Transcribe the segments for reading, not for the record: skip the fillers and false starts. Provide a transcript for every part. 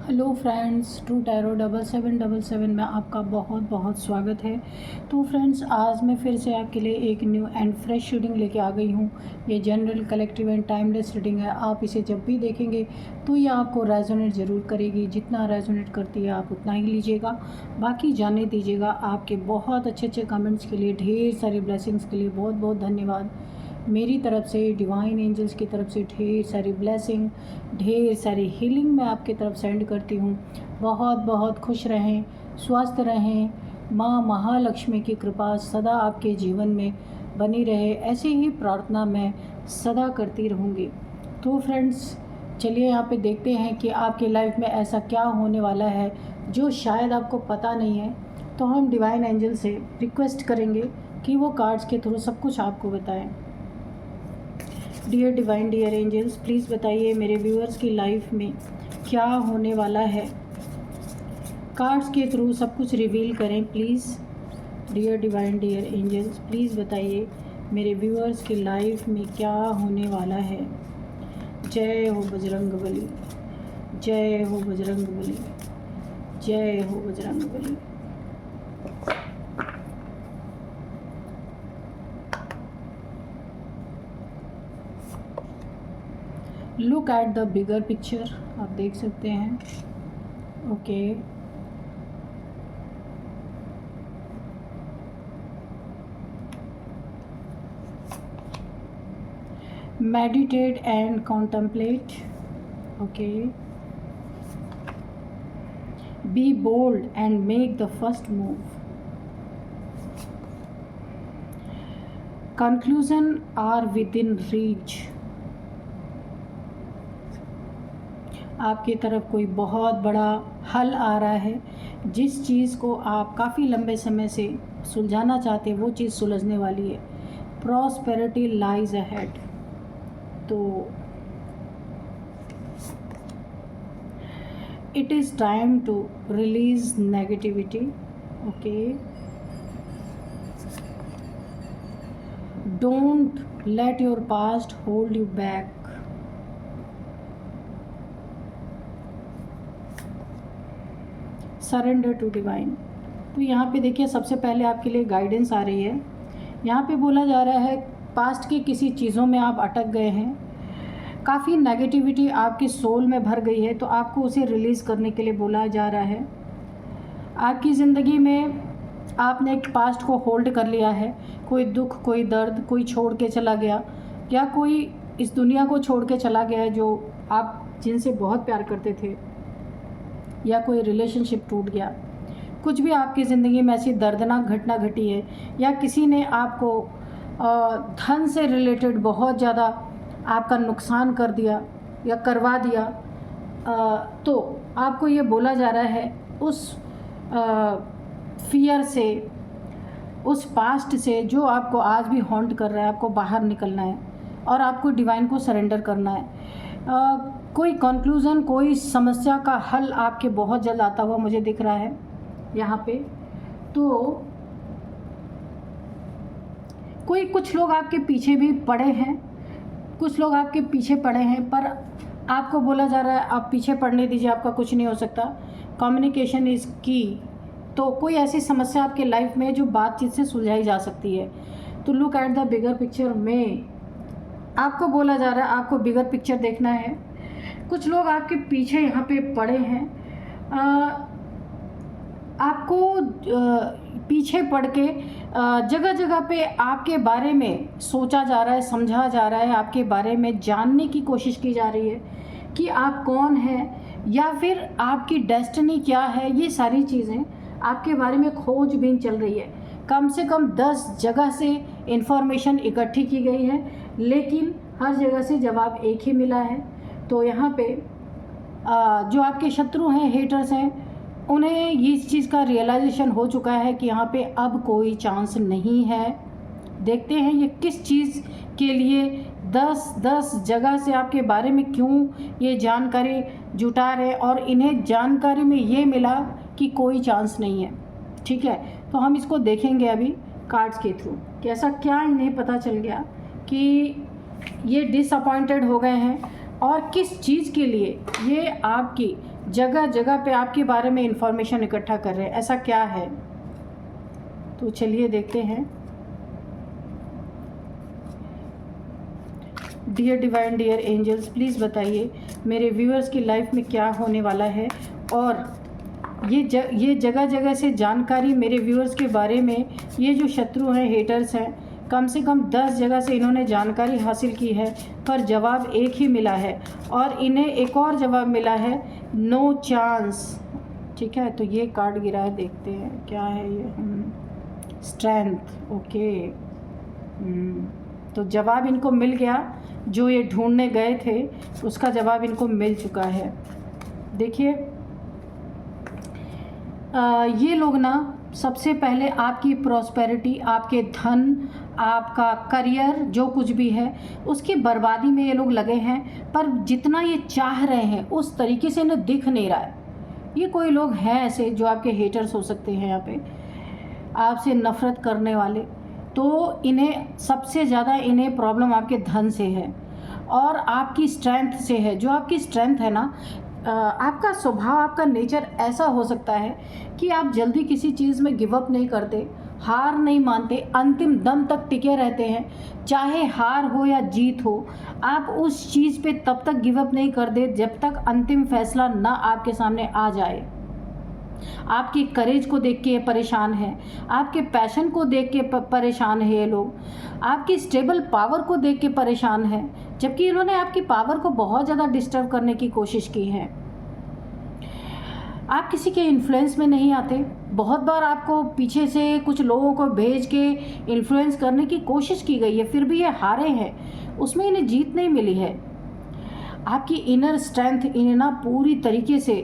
Hello friends, true tarot 7777 में आपका बहुत बहुत स्वागत है। तो फ्रेंड्स, आज मैं फिर से आपके लिए एक न्यू एंड फ्रेश रीडिंग लेके आ गई हूँ। ये general, collective and timeless reading है। आप इसे जब भी देखेंगे तो ये आपको रेजोनेट ज़रूर करेगी। जितना रेजोनेट करती है आप उतना ही लीजिएगा, बाकी जाने दीजिएगा। आपके बहुत अच्छे अच्छे कमेंट्स के लिए, ढेर सारी ब्लेसिंग्स के लिए बहुत बहुत धन्यवाद। मेरी तरफ से, डिवाइन एंजल्स की तरफ से ढेर सारी ब्लेसिंग, ढेर सारी हीलिंग मैं आपकी तरफ सेंड करती हूँ। बहुत बहुत खुश रहें, स्वस्थ रहें। माँ महालक्ष्मी की कृपा सदा आपके जीवन में बनी रहे, ऐसी ही प्रार्थना मैं सदा करती रहूँगी। तो फ्रेंड्स, चलिए यहाँ पे देखते हैं कि आपकी लाइफ में ऐसा क्या होने वाला है जो शायद आपको पता नहीं है। तो हम डिवाइन एंजल से रिक्वेस्ट करेंगे कि वो कार्ड्स के थ्रू सब कुछ आपको बताएं। Dear divine, dear angels, please बताइए मेरे व्यूअर्स की लाइफ में क्या होने वाला है। कार्ड्स के थ्रू सब कुछ रिवील करें please. Dear divine, dear angels, please बताइए मेरे व्यूअर्स की लाइफ में क्या होने वाला है। जय हो बजरंगबली, जय हो बजरंगबली, जय हो Bajrangbali. Look at the bigger picture, आप देख सकते हैं। Okay, meditate and contemplate. Okay, be bold and make the first move. Conclusion are within reach. आपकी तरफ कोई बहुत बड़ा हल आ रहा है। जिस चीज़ को आप काफ़ी लंबे समय से सुलझाना चाहते हैं वो चीज़ सुलझने वाली है। Prosperity lies ahead. तो it is time to release negativity. Okay, don't let your past hold you back. Surrender to divine. तो यहाँ पे देखिए, सबसे पहले आपके लिए गाइडेंस आ रही है। यहाँ पे बोला जा रहा है पास्ट की किसी चीज़ों में आप अटक गए हैं, काफ़ी नेगेटिविटी आपके सोल में भर गई है, तो आपको उसे रिलीज़ करने के लिए बोला जा रहा है। आपकी ज़िंदगी में आपने एक पास्ट को होल्ड कर लिया है। कोई दुख, कोई दर्द, कोई छोड़ के चला गया, या कोई इस दुनिया को छोड़ के चला गया है जो आप जिनसे बहुत प्यार करते थे, या कोई रिलेशनशिप टूट गया। कुछ भी आपकी ज़िंदगी में ऐसी दर्दनाक घटना घटी है, या किसी ने आपको धन से रिलेटेड बहुत ज़्यादा आपका नुकसान कर दिया या करवा दिया, तो आपको ये बोला जा रहा है उस फियर से, उस पास्ट से जो आपको आज भी हॉन्ट कर रहा है, आपको बाहर निकलना है और आपको डिवाइन को सरेंडर करना है। कोई कंक्लूज़न, कोई समस्या का हल आपके बहुत जल्द आता हुआ मुझे दिख रहा है यहाँ पे। तो कुछ लोग आपके पीछे भी पड़े हैं, कुछ लोग आपके पीछे पड़े हैं, पर आपको बोला जा रहा है आप पीछे पड़ने दीजिए, आपका कुछ नहीं हो सकता। कम्युनिकेशन इज़ की। तो कोई ऐसी समस्या आपके लाइफ में जो बातचीत से सुलझाई जा सकती है। तो look at the bigger picture में आपको बोला जा रहा है आपको बिगर पिक्चर देखना है। कुछ लोग आपके पीछे यहाँ पे पड़े हैं, आपको पीछे पड़ के जगह जगह पे आपके बारे में सोचा जा रहा है, समझा जा रहा है, आपके बारे में जानने की कोशिश की जा रही है कि आप कौन हैं या फिर आपकी डेस्टिनी क्या है। ये सारी चीज़ें आपके बारे में खोजबीन चल रही है। कम से कम 10 जगह से इन्फॉर्मेशन इकट्ठी की गई है, लेकिन हर जगह से जवाब एक ही मिला है। तो यहाँ पे जो आपके शत्रु हैं, हेटर्स हैं, उन्हें इस चीज़ का रियलाइजेशन हो चुका है कि यहाँ पे अब कोई चांस नहीं है। देखते हैं ये किस चीज़ के लिए 10 जगह से आपके बारे में क्यों ये जानकारी जुटा रहे, और इन्हें जानकारी में ये मिला कि कोई चांस नहीं है। ठीक है, तो हम इसको देखेंगे अभी कार्ड्स के थ्रू कि ऐसा क्या इन्हें पता चल गया कि ये डिसअपॉइंटेड हो गए हैं और किस चीज़ के लिए ये आपकी जगह जगह पे आपके बारे में इंफॉर्मेशन इकट्ठा कर रहे हैं, ऐसा क्या है? तो चलिए देखते हैं। Dear divine, dear angels, please बताइए मेरे व्यूअर्स की लाइफ में क्या होने वाला है। और ये जगह जगह से जानकारी मेरे व्यूअर्स के बारे में, ये जो शत्रु हैं, हेटर्स हैं, कम से कम 10 जगह से इन्होंने जानकारी हासिल की है, पर जवाब एक ही मिला है और इन्हें एक और जवाब मिला है, नो चांस। ठीक है, तो ये कार्ड गिरा है, देखते हैं क्या है ये। Strength, okay. तो जवाब इनको मिल गया, जो ये ढूंढने गए थे उसका जवाब इनको मिल चुका है। देखिए, ये लोग ना सबसे पहले आपकी प्रॉस्पेरिटी, आपके धन, आपका करियर, जो कुछ भी है उसकी बर्बादी में ये लोग लगे हैं। पर जितना ये चाह रहे हैं उस तरीके से इन्हें दिख नहीं रहा है। ये कोई लोग हैं ऐसे जो आपके हेटर्स हो सकते हैं, यहाँ पे आपसे नफ़रत करने वाले। तो इन्हें सबसे ज़्यादा इन्हें प्रॉब्लम आपके धन से है और आपकी स्ट्रेंथ से है। जो आपकी स्ट्रेंथ है ना, आपका स्वभाव, आपका नेचर ऐसा हो सकता है कि आप जल्दी किसी चीज़ में गिव अप नहीं करते, हार नहीं मानते, अंतिम दम तक टिके रहते हैं। चाहे हार हो या जीत हो, आप उस चीज़ पे तब तक गिव अप नहीं कर दे जब तक अंतिम फैसला ना आपके सामने आ जाए। आपकी करेज को देख के ये परेशान है, आपके पैशन को देख के परेशान है ये लोग, आपकी स्टेबल पावर को देख के परेशान है, जबकि इन्होंने आपकी पावर को बहुत ज़्यादा डिस्टर्ब करने की कोशिश की है। आप किसी के इन्फ्लुएंस में नहीं आते। बहुत बार आपको पीछे से कुछ लोगों को भेज के इन्फ्लुएंस करने की कोशिश की गई है, फिर भी ये हारे हैं, उसमें इन्हें जीत नहीं मिली है। आपकी इनर स्ट्रेंथ इन्हें ना पूरी तरीके से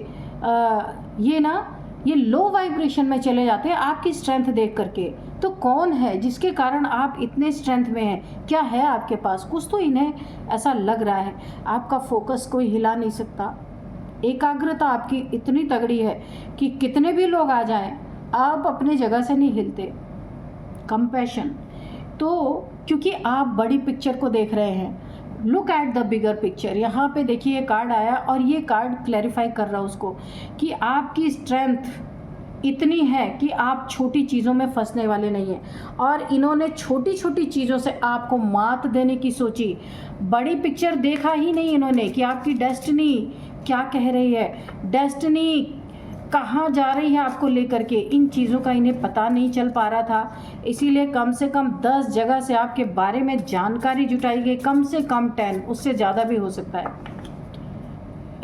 ये लो वाइब्रेशन में चले जाते हैं आपकी स्ट्रेंथ देख करके। तो कौन है जिसके कारण आप इतने स्ट्रेंथ में हैं? क्या है आपके पास? कुछ तो इन्हें ऐसा लग रहा है। आपका फोकस कोई हिला नहीं सकता, एकाग्रता आपकी इतनी तगड़ी है कि कितने भी लोग आ जाएं, आप अपनी जगह से नहीं हिलते। कंपैशन, तो क्योंकि आप बड़ी पिक्चर को देख रहे हैं, look at the bigger picture. यहाँ पे देखिए ये कार्ड आया और ये कार्ड क्लैरिफाई कर रहा है उसको कि आपकी स्ट्रेंथ इतनी है कि आप छोटी चीज़ों में फंसने वाले नहीं हैं। और इन्होंने छोटी छोटी चीज़ों से आपको मात देने की सोची, बड़ी पिक्चर देखा ही नहीं इन्होंने कि आपकी डेस्टिनी क्या कह रही है, डेस्टिनी कहाँ जा रही है आपको लेकर के। इन चीज़ों का इन्हें पता नहीं चल पा रहा था, इसीलिए कम से कम 10 जगह से आपके बारे में जानकारी जुटाई गई, कम से कम 10, उससे ज़्यादा भी हो सकता है।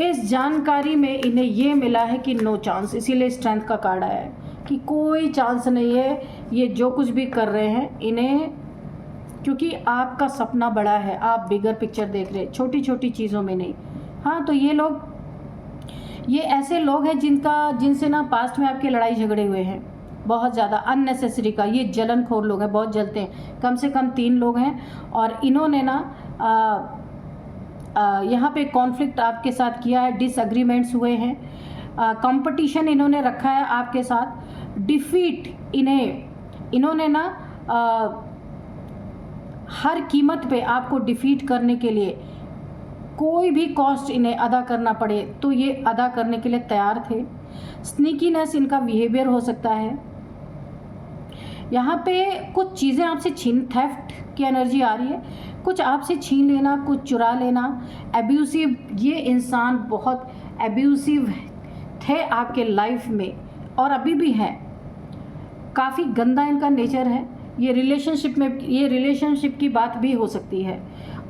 इस जानकारी में इन्हें ये मिला है कि नो चांस, इसीलिए स्ट्रेंथ का कार्ड आया है कि कोई चांस नहीं है। ये जो कुछ भी कर रहे हैं इन्हें, क्योंकि आपका सपना बड़ा है, आप बिगर पिक्चर देख रहे हैं, छोटी छोटी चीज़ों में नहीं। हाँ, तो ये ऐसे लोग हैं जिनसे ना पास्ट में आपके लड़ाई झगड़े हुए हैं बहुत ज़्यादा अननेसेसरी का। ये जलनखोर लोग हैं, बहुत जलते हैं। कम से कम 3 लोग हैं और इन्होंने ना यहाँ पे कॉन्फ्लिक्ट आपके साथ किया है, डिसएग्रीमेंट्स हुए हैं, कंपटीशन इन्होंने रखा है आपके साथ, डिफीट इन्होंने ना हर कीमत पे आपको डिफीट करने के लिए कोई भी कॉस्ट इन्हें अदा करना पड़े तो ये अदा करने के लिए तैयार थे। स्नीकीनेस इनका बिहेवियर हो सकता है। यहाँ पे कुछ चीज़ें आपसे थेफ्ट की एनर्जी आ रही है, कुछ आपसे छीन लेना, कुछ चुरा लेना, एब्यूसिव। ये इंसान बहुत एब्यूसिव थे आपके लाइफ में और अभी भी हैं, काफ़ी गंदा इनका नेचर है। ये रिलेशनशिप की बात भी हो सकती है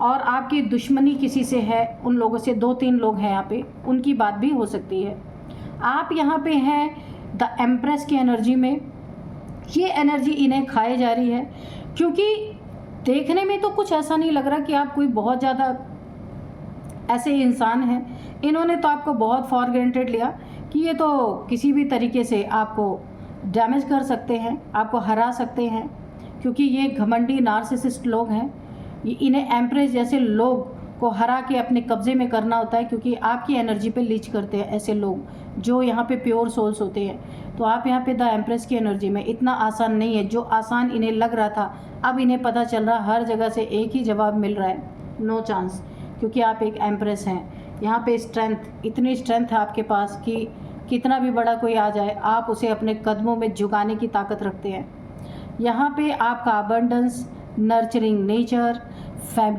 और आपकी दुश्मनी किसी से है, उन लोगों से 2-3 लोग हैं यहाँ पे, उनकी बात भी हो सकती है। आप यहाँ पे हैं द एम्प्रेस की एनर्जी में। ये एनर्जी इन्हें खाए जा रही है क्योंकि देखने में तो कुछ ऐसा नहीं लग रहा कि आप कोई बहुत ज़्यादा ऐसे इंसान हैं। इन्होंने तो आपको बहुत फॉर ग्रांटेड लिया कि ये तो किसी भी तरीके से आपको डैमेज कर सकते हैं, आपको हरा सकते हैं, क्योंकि ये घमंडी नार्सिसिस्ट लोग हैं। इन्हें एम्प्रेस जैसे लोग को हरा के अपने कब्जे में करना होता है, क्योंकि आपकी एनर्जी पे लीच करते हैं ऐसे लोग जो यहाँ पे प्योर सोल्स होते हैं। तो आप यहाँ पे द एम्प्रेस की एनर्जी में, इतना आसान नहीं है। जो आसान इन्हें लग रहा था, अब इन्हें पता चल रहा, हर जगह से एक ही जवाब मिल रहा है, नो चांस, क्योंकि आप एक एम्प्रेस हैं। यहाँ पे स्ट्रेंथ, इतनी स्ट्रेंथ है आपके पास कि कितना भी बड़ा कोई आ जाए आप उसे अपने कदमों में झुकाने की ताकत रखते हैं। यहाँ पे आपका abundance, nurturing nature,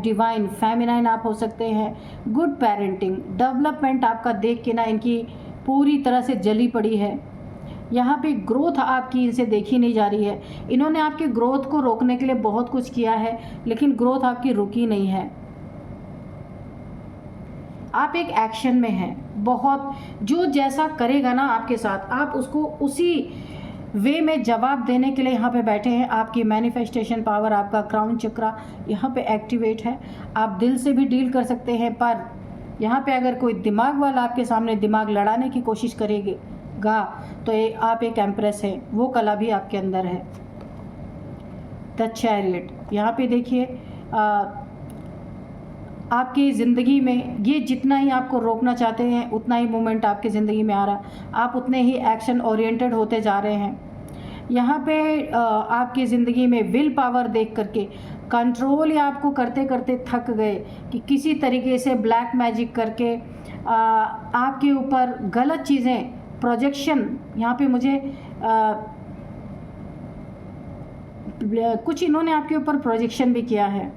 divine feminine आप हो सकते हैं, गुड पेरेंटिंग, डेवलपमेंट आपका देख के ना इनकी पूरी तरह से जली पड़ी है। यहाँ पे ग्रोथ आपकी इनसे देखी नहीं जा रही है। इन्होंने आपके ग्रोथ को रोकने के लिए बहुत कुछ किया है, लेकिन ग्रोथ आपकी रुकी नहीं है। आप एक एक्शन में हैं, बहुत जो जैसा करेगा ना आपके साथ, आप उसको उसी वे में जवाब देने के लिए यहाँ पे बैठे हैं। आपकी मैनिफेस्टेशन पावर, आपका क्राउन चक्रा यहाँ पे एक्टिवेट है। आप दिल से भी डील कर सकते हैं, पर यहाँ पे अगर कोई दिमाग वाला आपके सामने दिमाग लड़ाने की कोशिश करेगा तो आप एक एम्प्रेस है, वो कला भी आपके अंदर है। द चैरियट, यहाँ पे देखिए आपकी ज़िंदगी में ये जितना ही आपको रोकना चाहते हैं उतना ही मूवमेंट आपकी ज़िंदगी में आ रहा है, आप उतने ही एक्शन ओरिएंटेड होते जा रहे हैं। यहाँ पे आपकी ज़िंदगी में विल पावर देख करके कंट्रोल या आपको करते करते थक गए कि किसी तरीके से ब्लैक मैजिक करके आपके ऊपर गलत चीज़ें प्रोजेक्शन, यहाँ पे मुझे कुछ इन्होंने आपके ऊपर प्रोजेक्शन भी किया है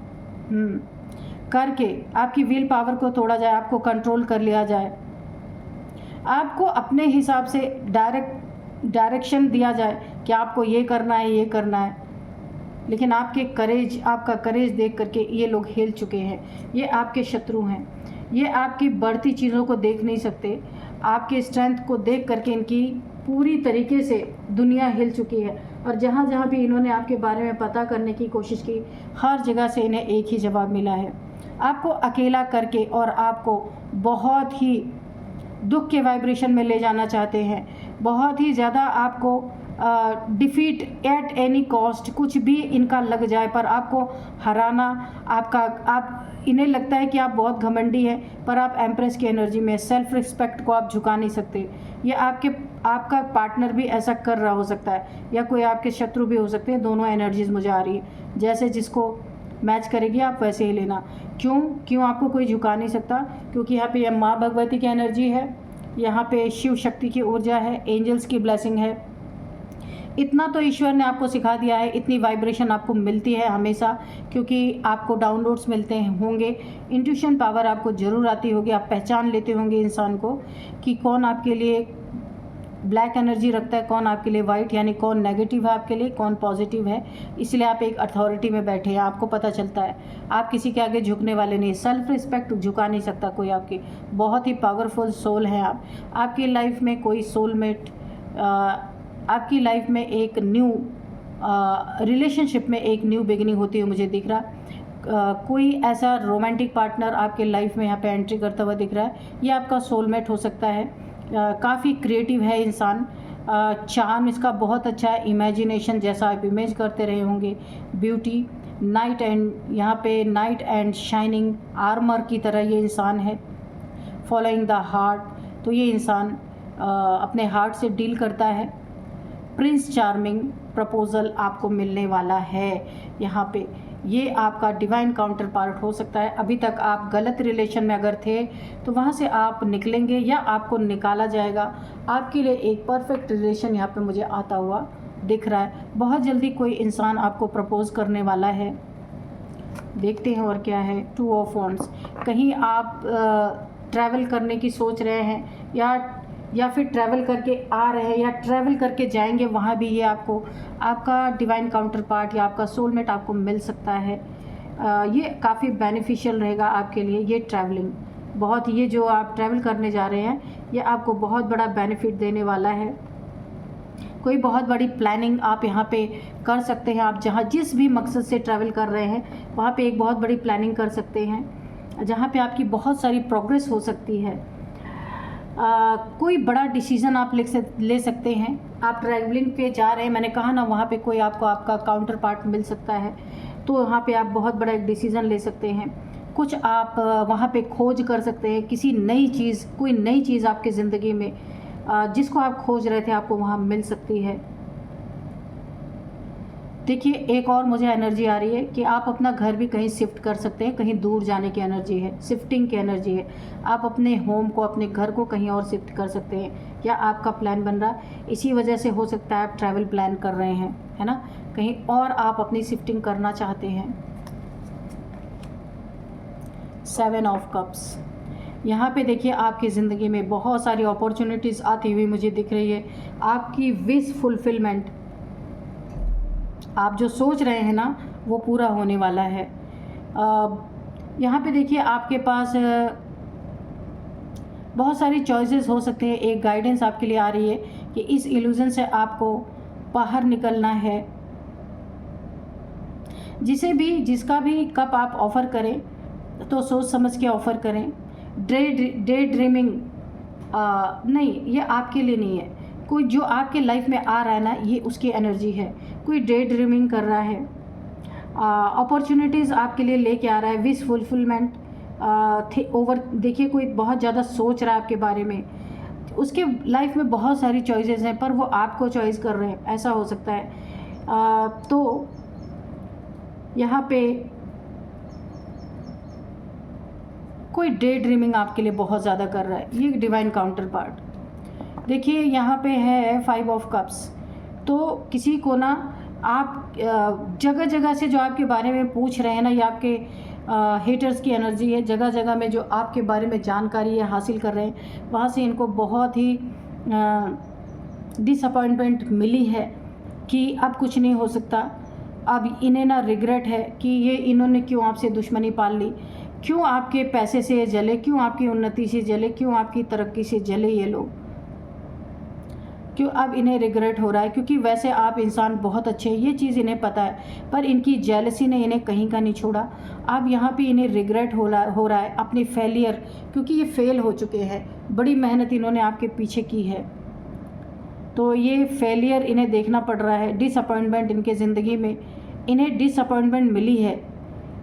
करके आपकी विल पावर को तोड़ा जाए, आपको कंट्रोल कर लिया जाए, आपको अपने हिसाब से डायरेक्शन दिया जाए कि आपको ये करना है, ये करना है। लेकिन आपका करेज देख करके ये लोग हिल चुके हैं। ये आपके शत्रु हैं, ये आपकी बढ़ती चीज़ों को देख नहीं सकते। आपके स्ट्रेंथ को देख करके इनकी पूरी तरीके से दुनिया हिल चुकी है। और जहाँ जहाँ भी इन्होंने आपके बारे में पता करने की कोशिश की, हर जगह से इन्हें एक ही जवाब मिला है, आपको अकेला करके, और आपको बहुत ही दुख के वाइब्रेशन में ले जाना चाहते हैं। बहुत ही ज़्यादा आपको डिफीट एट एनी कॉस्ट, कुछ भी इनका लग जाए पर आपको हराना। इन्हें लगता है कि आप बहुत घमंडी हैं, पर आप एम्प्रेस की एनर्जी में सेल्फ रिस्पेक्ट को आप झुका नहीं सकते। ये आपका पार्टनर भी ऐसा कर रहा हो सकता है, या कोई आपके शत्रु भी हो सकते हैं। दोनों एनर्जीज मुझे आ रही है, जैसे जिसको मैच करेगी आप वैसे ही लेना। क्यों आपको कोई झुका नहीं सकता? क्योंकि यहाँ पे माँ भगवती की एनर्जी है, यहाँ पे शिव शक्ति की ऊर्जा है, एंजल्स की ब्लेसिंग है। इतना तो ईश्वर ने आपको सिखा दिया है, इतनी वाइब्रेशन आपको मिलती है हमेशा, क्योंकि आपको डाउनलोड्स मिलते होंगे, इंट्यूशन पावर आपको ज़रूर आती होगी, आप पहचान लेते होंगे इंसान को कि कौन आपके लिए ब्लैक एनर्जी रखता है, कौन आपके लिए वाइट, यानी कौन नेगेटिव है आपके लिए, कौन पॉजिटिव है। इसलिए आप एक अथॉरिटी में बैठे हैं, आपको पता चलता है। आप किसी के आगे झुकने वाले नहीं, सेल्फ रिस्पेक्ट झुका नहीं सकता कोई आपकी। बहुत ही पावरफुल सोल है आप। आपकी लाइफ में कोई सोलमेट, आपकी लाइफ में एक न्यू रिलेशनशिप में एक न्यू बिगिनिंग होती है मुझे दिख रहा। कोई ऐसा रोमांटिक पार्टनर आपके लाइफ में यहाँ पे एंट्री करता हुआ दिख रहा है। ये आपका सोलमेट हो सकता है। काफ़ी क्रिएटिव है इंसान, चार्म इसका बहुत अच्छा है, इमेजिनेशन जैसा आप इमेज करते रहे होंगे, ब्यूटी, नाइट एंड, यहाँ पे नाइट एंड शाइनिंग आर्मर की तरह ये इंसान है। फॉलोइंग द हार्ट, तो ये इंसान अपने हार्ट से डील करता है। प्रिंस चार्मिंग प्रपोजल आपको मिलने वाला है यहाँ पे। ये आपका डिवाइन काउंटर पार्ट हो सकता है। अभी तक आप गलत रिलेशन में अगर थे तो वहाँ से आप निकलेंगे या आपको निकाला जाएगा। आपके लिए एक परफेक्ट रिलेशन यहाँ पे मुझे आता हुआ दिख रहा है। बहुत जल्दी कोई इंसान आपको प्रपोज करने वाला है। देखते हैं और क्या है। 2 ऑफ वॉन्ड्स, कहीं आप ट्रैवल करने की सोच रहे हैं या फिर ट्रैवल करके आ रहे हैं या ट्रैवल करके जाएंगे, वहाँ भी ये आपका डिवाइन काउंटर पार्ट या आपका सोलमेट आपको मिल सकता है। ये काफ़ी बेनिफिशियल रहेगा आपके लिए। ये ट्रैवलिंग बहुत, ये जो आप ट्रैवल करने जा रहे हैं ये आपको बहुत बड़ा बेनिफिट देने वाला है। कोई बहुत बड़ी प्लानिंग आप यहाँ पे कर सकते हैं। आप जिस भी मकसद से ट्रैवल कर रहे हैं वहाँ पे एक बहुत बड़ी प्लानिंग कर सकते हैं, जहाँ पे आपकी बहुत सारी प्रोग्रेस हो सकती है। कोई बड़ा डिसीज़न आप ले सकते हैं। आप ट्रैवलिंग पे जा रहे हैं, मैंने कहा ना, वहाँ पे कोई आपका काउंटर पार्ट मिल सकता है, तो वहाँ पे आप बहुत बड़ा एक डिसीज़न ले सकते हैं। कुछ आप वहाँ पे खोज कर सकते हैं, किसी नई चीज़, कोई नई चीज़ आपकी ज़िंदगी में जिसको आप खोज रहे थे आपको वहाँ मिल सकती है। देखिए एक और मुझे एनर्जी आ रही है कि आप अपना घर भी कहीं शिफ्ट कर सकते हैं, कहीं दूर जाने की एनर्जी है, शिफ्टिंग की एनर्जी है। आप अपने होम को, अपने घर को कहीं और शिफ्ट कर सकते हैं, या आपका प्लान बन रहा है, इसी वजह से हो सकता है आप ट्रैवल प्लान कर रहे हैं, है ना, कहीं और आप अपनी शिफ्टिंग करना चाहते हैं। 7 ऑफ कप्स, यहाँ पे देखिए आपकी ज़िंदगी में बहुत सारी अपॉर्चुनिटीज़ आती हुई मुझे दिख रही है। आपकी विश फुलफिलमेंट, आप जो सोच रहे हैं ना वो पूरा होने वाला है। यहाँ पे देखिए आपके पास बहुत सारी चॉइसेस हो सकते हैं। एक गाइडेंस आपके लिए आ रही है कि इस इल्यूज़न से आपको बाहर निकलना है। जिसका भी कप आप ऑफ़र करें तो सोच समझ के ऑफ़र करें। डे ड्रीमिंग नहीं, ये आपके लिए नहीं है। कोई जो आपके लाइफ में आ रहा है ना, ये उसकी एनर्जी है। कोई डे ड्रीमिंग कर रहा है, अपॉर्चुनिटीज़ आपके लिए लेके आ रहा है, विश फुलफिलमेंट ओवर। देखिए कोई बहुत ज़्यादा सोच रहा है आपके बारे में, उसके लाइफ में बहुत सारी चॉइसेस हैं, पर वो आपको चॉइस कर रहे हैं, ऐसा हो सकता है। तो यहाँ पे कोई डे ड्रीमिंग आपके लिए बहुत ज़्यादा कर रहा है, ये डिवाइन काउंटर पार्ट। देखिए यहाँ पे है 5 ऑफ कप्स। तो किसी को ना आप जगह जगह से जो आपके बारे में पूछ रहे हैं ना, या आपके हेटर्स की एनर्जी है, जगह जगह में जो आपके बारे में जानकारी है हासिल कर रहे हैं, वहाँ से इनको बहुत ही डिसअपॉइंटमेंट मिली है कि अब कुछ नहीं हो सकता। अब इन्हें ना रिग्रेट है कि ये इन्होंने क्यों आपसे दुश्मनी पाल ली, क्यों आपके पैसे से जले, क्यों आपकी उन्नति से जले, क्यों आपकी तरक्की से जले ये लोग, क्यों अब इन्हें रिग्रेट हो रहा है। क्योंकि वैसे आप इंसान बहुत अच्छे हैं, ये चीज़ इन्हें पता है, पर इनकी जेलसी ने इन्हें कहीं का नहीं छोड़ा। अब यहाँ पे इन्हें रिग्रेट हो रहा है अपने फेलियर, क्योंकि ये फेल हो चुके हैं। बड़ी मेहनत इन्होंने आपके पीछे की है, तो ये फेलियर इन्हें देखना पड़ रहा है। डिसअपॉइंटमेंट इनके ज़िंदगी में, इन्हें डिसअपॉइंटमेंट मिली है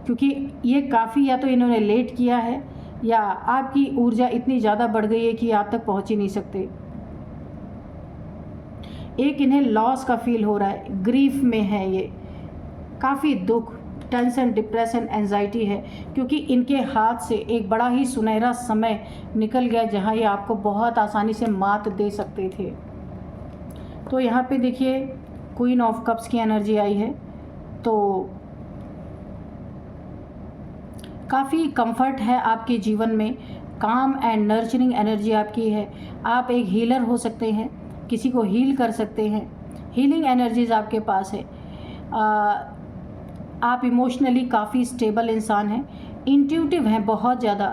क्योंकि ये काफ़ी या तो इन्होंने लेट किया है, या आपकी ऊर्जा इतनी ज़्यादा बढ़ गई है कि आप तक पहुँच ही नहीं सकते। एक इन्हें लॉस का फील हो रहा है, ग्रीफ में है ये, काफ़ी दुख, टेंशन, डिप्रेशन, एंजाइटी है, क्योंकि इनके हाथ से एक बड़ा ही सुनहरा समय निकल गया जहां ये आपको बहुत आसानी से मात दे सकते थे। तो यहाँ पे देखिए क्वीन ऑफ कप्स की एनर्जी आई है, तो काफ़ी कंफर्ट है आपके जीवन में, काम एंड नर्चरिंग एनर्जी आपकी है। आप एक हीलर हो सकते हैं, किसी को हील कर सकते हैं, हीलिंग एनर्जीज आपके पास है। आप इमोशनली काफ़ी स्टेबल इंसान हैं, इंट्यूटिव हैं, बहुत ज़्यादा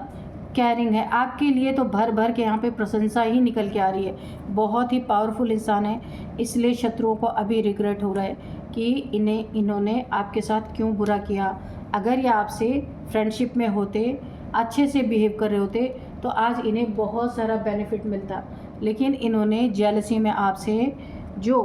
केयरिंग है। आपके लिए तो भर भर के यहाँ पे प्रशंसा ही निकल के आ रही है। बहुत ही पावरफुल इंसान है, इसलिए शत्रुओं को अभी रिग्रेट हो रहा है कि इन्होंने आपके साथ क्यों बुरा किया। अगर ये आपसे फ्रेंडशिप में होते, अच्छे से बिहेव कर रहे होते, तो आज इन्हें बहुत सारा बेनिफिट मिलता, लेकिन इन्होंने जेलसी में आपसे जो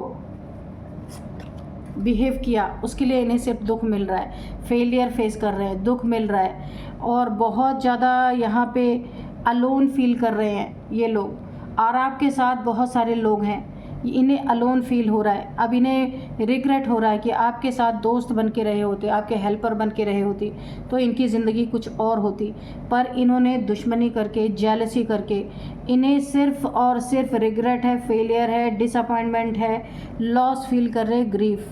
बिहेव किया उसके लिए इन्हें सिर्फ दुख मिल रहा है, फेलियर फेस कर रहे हैं, दुख मिल रहा है, और बहुत ज़्यादा यहाँ पे अलोन फील कर रहे हैं ये लोग। और आपके साथ बहुत सारे लोग हैं, इन्हें अलोन फील हो रहा है। अब इन्हें रिग्रेट हो रहा है कि आपके साथ दोस्त बन के रहे होते, आपके हेल्पर बन के रहे होती, तो इनकी ज़िंदगी कुछ और होती। पर इन्होंने दुश्मनी करके, जेलसी करके, इन्हें सिर्फ और सिर्फ रिग्रेट है, फेलियर है, डिसअपॉइंटमेंट है, लॉस फील कर रहे, ग्रीफ।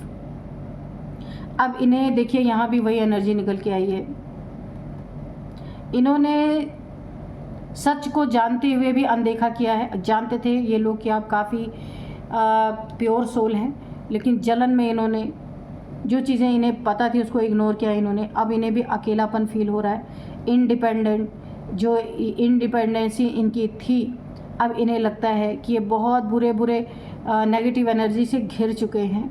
अब इन्हें देखिए यहाँ भी वही एनर्जी निकल के आई है। इन्होंने सच को जानते हुए भी अनदेखा किया है। जानते थे ये लोग कि आप काफ़ी प्योर सोल हैं, लेकिन जलन में इन्होंने जो चीज़ें इन्हें पता थी उसको इग्नोर किया इन्होंने। अब इन्हें भी अकेलापन फील हो रहा है, जो इंडिपेंडेंसी इनकी थी, अब इन्हें लगता है कि ये बहुत बुरे नेगेटिव एनर्जी से घिर चुके हैं।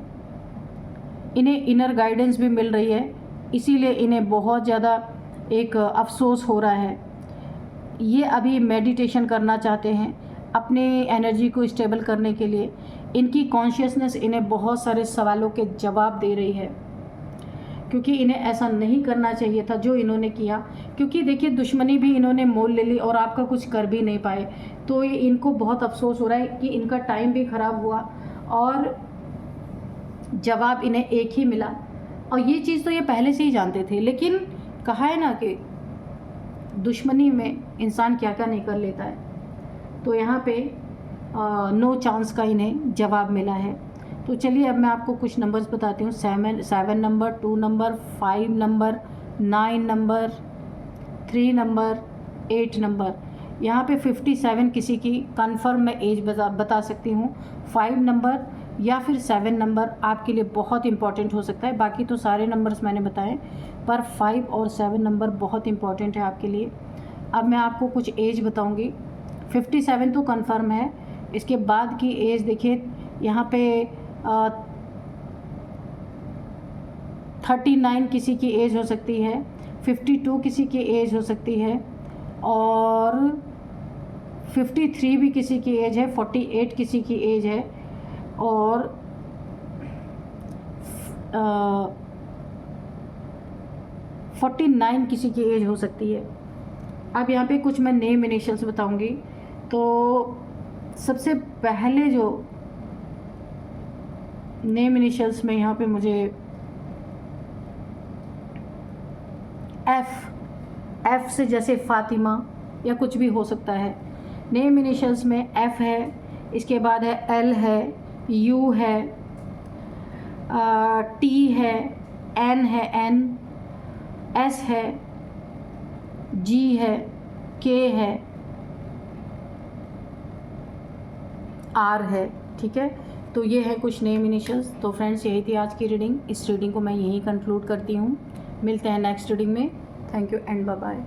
इन्हें इनर गाइडेंस भी मिल रही है, इसीलिए इन्हें बहुत ज़्यादा एक अफसोस हो रहा है। ये अभी मेडिटेशन करना चाहते हैं अपने एनर्जी को स्टेबल करने के लिए। इनकी कॉन्शियसनेस इन्हें बहुत सारे सवालों के जवाब दे रही है, क्योंकि इन्हें ऐसा नहीं करना चाहिए था जो इन्होंने किया। क्योंकि देखिए दुश्मनी भी इन्होंने मोल ले ली और आपका कुछ कर भी नहीं पाए, तो ये इनको बहुत अफसोस हो रहा है कि इनका टाइम भी ख़राब हुआ और जवाब इन्हें एक ही मिला। और ये चीज़ तो ये पहले से ही जानते थे, लेकिन कहा है ना कि दुश्मनी में इंसान क्या क्या नहीं कर लेता है। तो यहाँ पे नो चांस का इन्हें जवाब मिला है। तो चलिए अब मैं आपको कुछ नंबर्स बताती हूँ। 7 number, 2 number, 5 number, 9 number, 3 number, 8 number. यहाँ पे 57 किसी की कंफर्म मैं एज बता सकती हूँ। 5 नंबर या फिर 7 नंबर आपके लिए बहुत इंपॉर्टेंट हो सकता है। बाकी तो सारे नंबर्स मैंने बताए, पर 5 और 7 नंबर बहुत इंपॉर्टेंट है आपके लिए। अब मैं आपको कुछ एज बताऊँगी। 57 तो कंफर्म है। इसके बाद की एज देखिए, यहाँ पे 39 किसी की एज हो सकती है, 52 किसी की एज हो सकती है, और 53 भी किसी की एज है, 48 किसी की एज है, और 49 किसी की एज हो सकती है। अब यहाँ पे कुछ मैं नेम इनिशियल्स बताऊंगी। तो सबसे पहले जो नेम इनिशियल्स में यहाँ पे मुझे एफ से, जैसे फातिमा या कुछ भी हो सकता है। नेम इनिशियल्स में एफ है, इसके बाद है एल है, यू है, टी है, एन है, एन, एस है, जी है, के है, आर है। ठीक है, तो ये है कुछ नेम इनिशियल्स। तो फ्रेंड्स, यही थी आज की रीडिंग। इस रीडिंग को मैं यहीं कंक्लूड करती हूँ। मिलते हैं नेक्स्ट रीडिंग में। Thank you and bye bye.